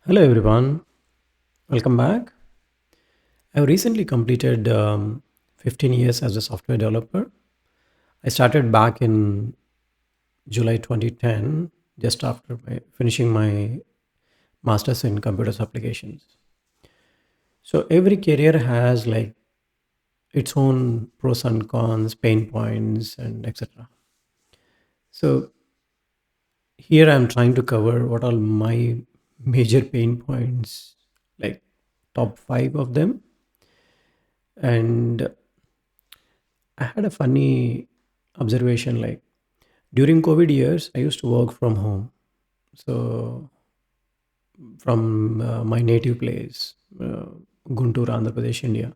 Hello everyone, welcome back. I've recently completed 15 years as a software developer. I started back in July 2010, just after finishing my master's in computers applications. So every career has like its own pros and cons, pain points, and etc. So here I'm trying to cover what are my major pain points, like top five of them. And I had a funny observation like during COVID years, I used to work from home. So from my native place, Guntur, Andhra Pradesh, India.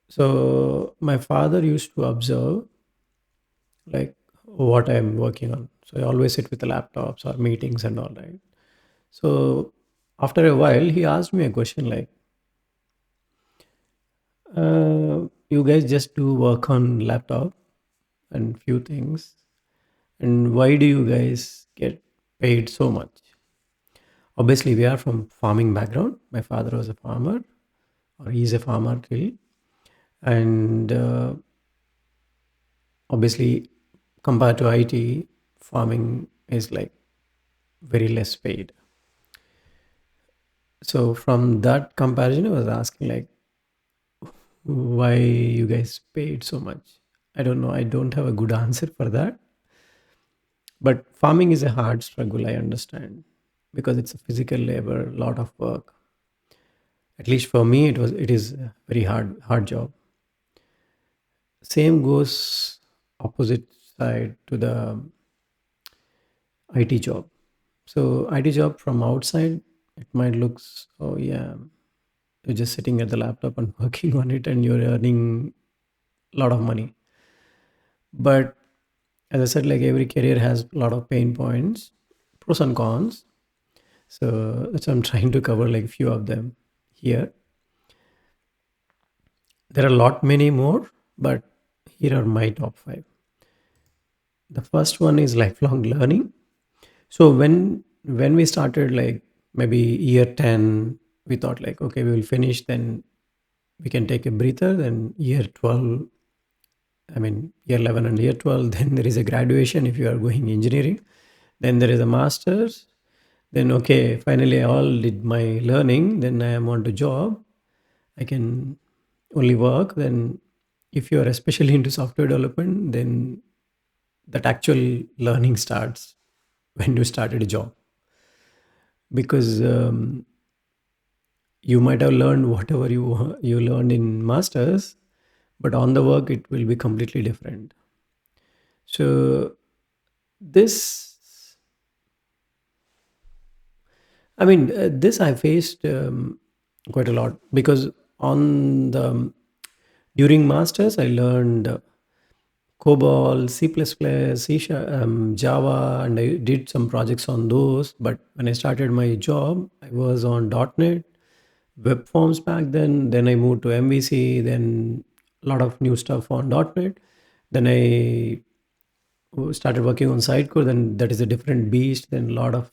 So my father used to observe like what I'm working on. So I always sit with the laptops or meetings and all right. So after a while, he asked me a question like, "You guys just do work on laptop and few things, and why do you guys get paid so much?" Obviously, we are from farming background. My father was a farmer, or he's a farmer till, and obviously, compared to IT, farming is like very less paid. So from that comparison, I was asking like, why you guys paid so much? I don't know. I don't have a good answer for that. But farming is a hard struggle. I understand because it's a physical labor, lot of work. At least for me, it is a very hard job. Same goes opposite side to the IT job. So IT job from outside, it might looks, oh yeah, you're just sitting at the laptop and working on it and you're earning a lot of money. But as I said, like every career has a lot of pain points, pros and cons. So that's why I'm trying to cover like few of them here. There are a lot many more, but here are my top five. The first one is lifelong learning. So when we started like maybe year 10, we thought like okay, we will finish, then we can take a breather. Then year 12, I mean year 11 and year 12, then there is a graduation if you are going engineering. Then there is a master's. Then okay, finally I all did my learning. Then I am on to job. I can only work. Then if you are especially into software development, then that actual learning starts when you started a job because you might have learned whatever you learned in masters, but on the work it will be completely different. So this, I mean, this I faced quite a lot because on the during masters I learned COBOL, Java, and I did some projects on those. But when I started my job, I was on .NET, web forms back then. Then I moved to MVC. Then a lot of new stuff on .NET. Then I started working on Sidecore. Then that is a different beast. Then a lot of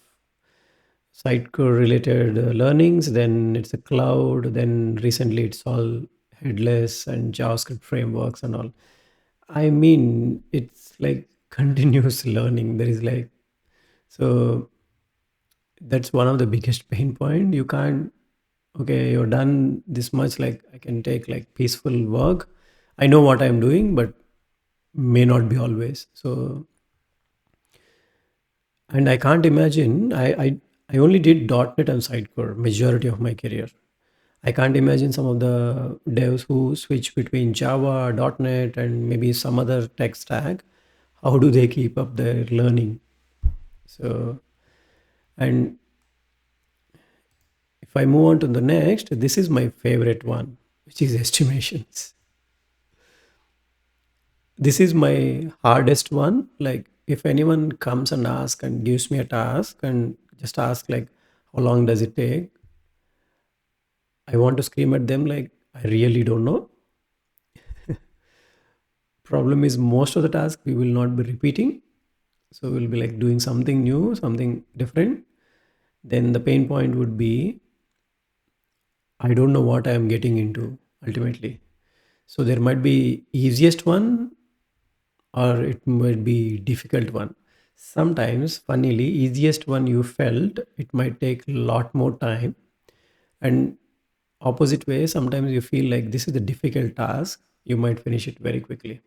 Sidecore related learnings. Then it's a cloud. Then recently it's all headless and JavaScript frameworks and all. I mean, it's like continuous learning. There is like, so that's one of the biggest pain point. You can't, okay, you're done this much, like I can take like peaceful work. I know what I'm doing, but may not be always. So, and I can't imagine, I only did .NET and Sidecore majority of my career. I can't imagine some of the devs who switch between Java, .NET, and maybe some other tech stack. How do they keep up their learning? So, and if I move on to the next, this is my favorite one, which is estimations. This is my hardest one. Like, if anyone comes and asks and gives me a task and just ask, like, how long does it take? I want to scream at them, like, I really don't know. Problem is, most of the tasks we will not be repeating. So we'll be like doing something new, something different. then the pain point would be I don't know what I am getting into ultimately. So there might be easiest one or it might be difficult one. Sometimes, funnily, easiest one you felt it might take a lot more time, and opposite way, sometimes you feel like this is a difficult task, you might finish it very quickly.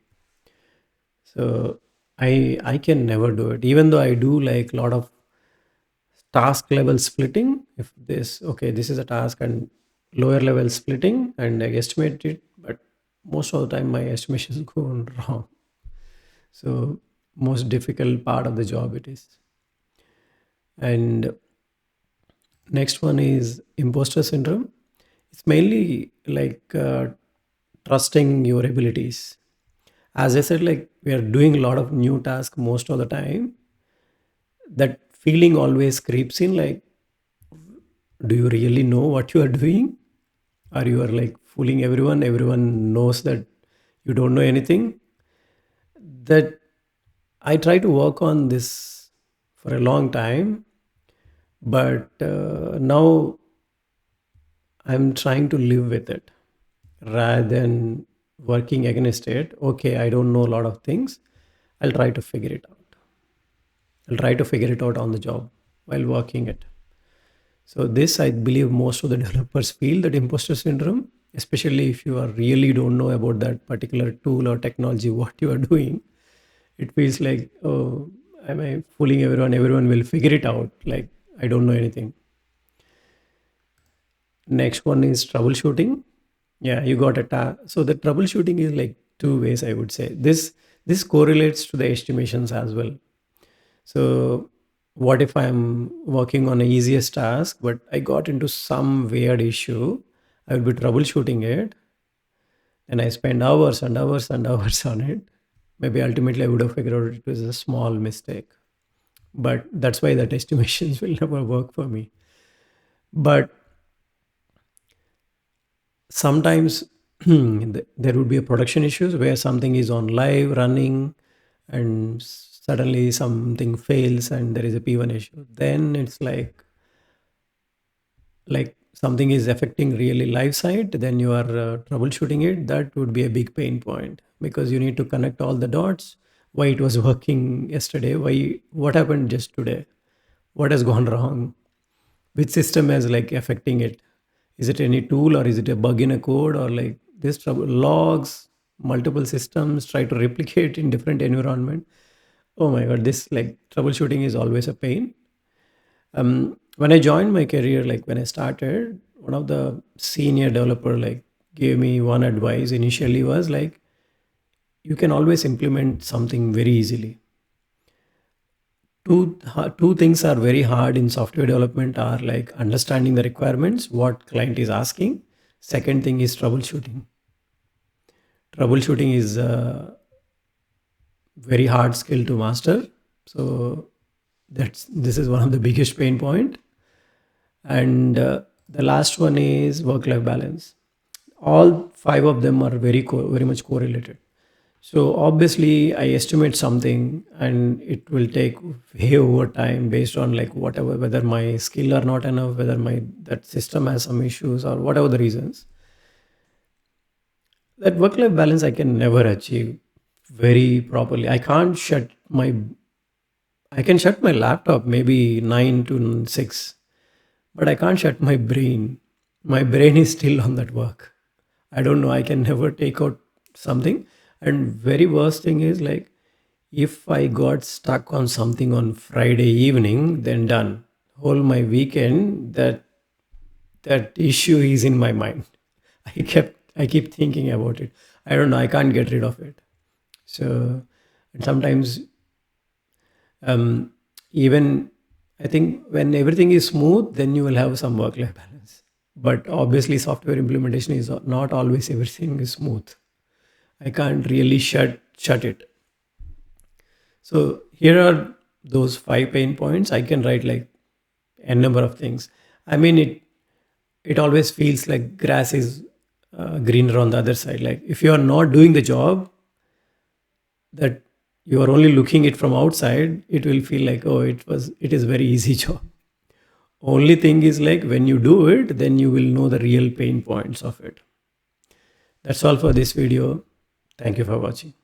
So I can never do it, even though I do like a lot of task level splitting. If this okay, this is a task and lower level splitting, and I estimate it, but most of the time my estimations go wrong. So most difficult part of the job it is. And next one is imposter syndrome. It's mainly like trusting your abilities. As I said, like we are doing a lot of new tasks most of the time. That feeling always creeps in. Like, do you really know what you are doing? Or you are like fooling everyone? Everyone knows that you don't know anything. That I try to work on this for a long time, but now I'm trying to live with it rather than working against it. Okay, I don't know a lot of things. I'll try to figure it out. I'll try to figure it out on the job while working it. So this, I believe, most of the developers feel that imposter syndrome, especially if you are really don't know about that particular tool or technology, what you are doing. It feels like, oh, am I fooling everyone? Everyone will figure it out. Like I don't know anything. Next one is troubleshooting. Yeah, you got a so the troubleshooting is like two ways, I would say. This correlates to the estimations as well. So what if I'm working on the easiest task, but I got into some weird issue? I will be troubleshooting it, and I spend hours and hours and hours on it. Maybe ultimately I would have figured out it was a small mistake. But that's why that estimations will never work for me. But sometimes there would be a production issues where something is on live running and suddenly something fails and there is a P1 issue. Then it's like something is affecting really live site, then you are troubleshooting it. That would be a big pain point because you need to connect all the dots. Why it was working yesterday, why what happened just today, what has gone wrong, which system is like affecting it. Is it any tool or is it a bug in a code or like this trouble logs, multiple systems try to replicate in different environment. Oh my god, this like troubleshooting is always a pain. When I joined my career, like when I started, one of the senior developer like gave me one advice initially was like you can always implement something very easily. Two things are very hard in software development are like understanding the requirements, what client is asking. Second thing is troubleshooting. Troubleshooting is a very hard skill to master. So this is one of the biggest pain point. And the last one is work life balance. All five of them are very much correlated. So obviously I estimate something and it will take way over time based on like whatever, whether my skill are not enough, whether my that system has some issues or whatever the reasons. That work life balance I can never achieve very properly. I can shut my laptop maybe 9 to 6, but I can't shut my brain. My brain is still on that work. I don't know. I can never take out something. And very worst thing is like if I got stuck on something on Friday evening, then done. Whole my weekend that issue is in my mind. I keep thinking about it. I don't know. I can't get rid of it. So and sometimes um, even I think when everything is smooth, then you will have some work-life balance. But obviously, software implementation is not always everything is smooth. I can't really shut it. So here are those five pain points. I can write like a number of things. I mean, it always feels like grass is greener on the other side. Like if you are not doing the job that you are only looking it from outside, it will feel like oh, it is very easy job. Only thing is like when you do it, then you will know the real pain points of it. That's all for this video. Thank you for watching.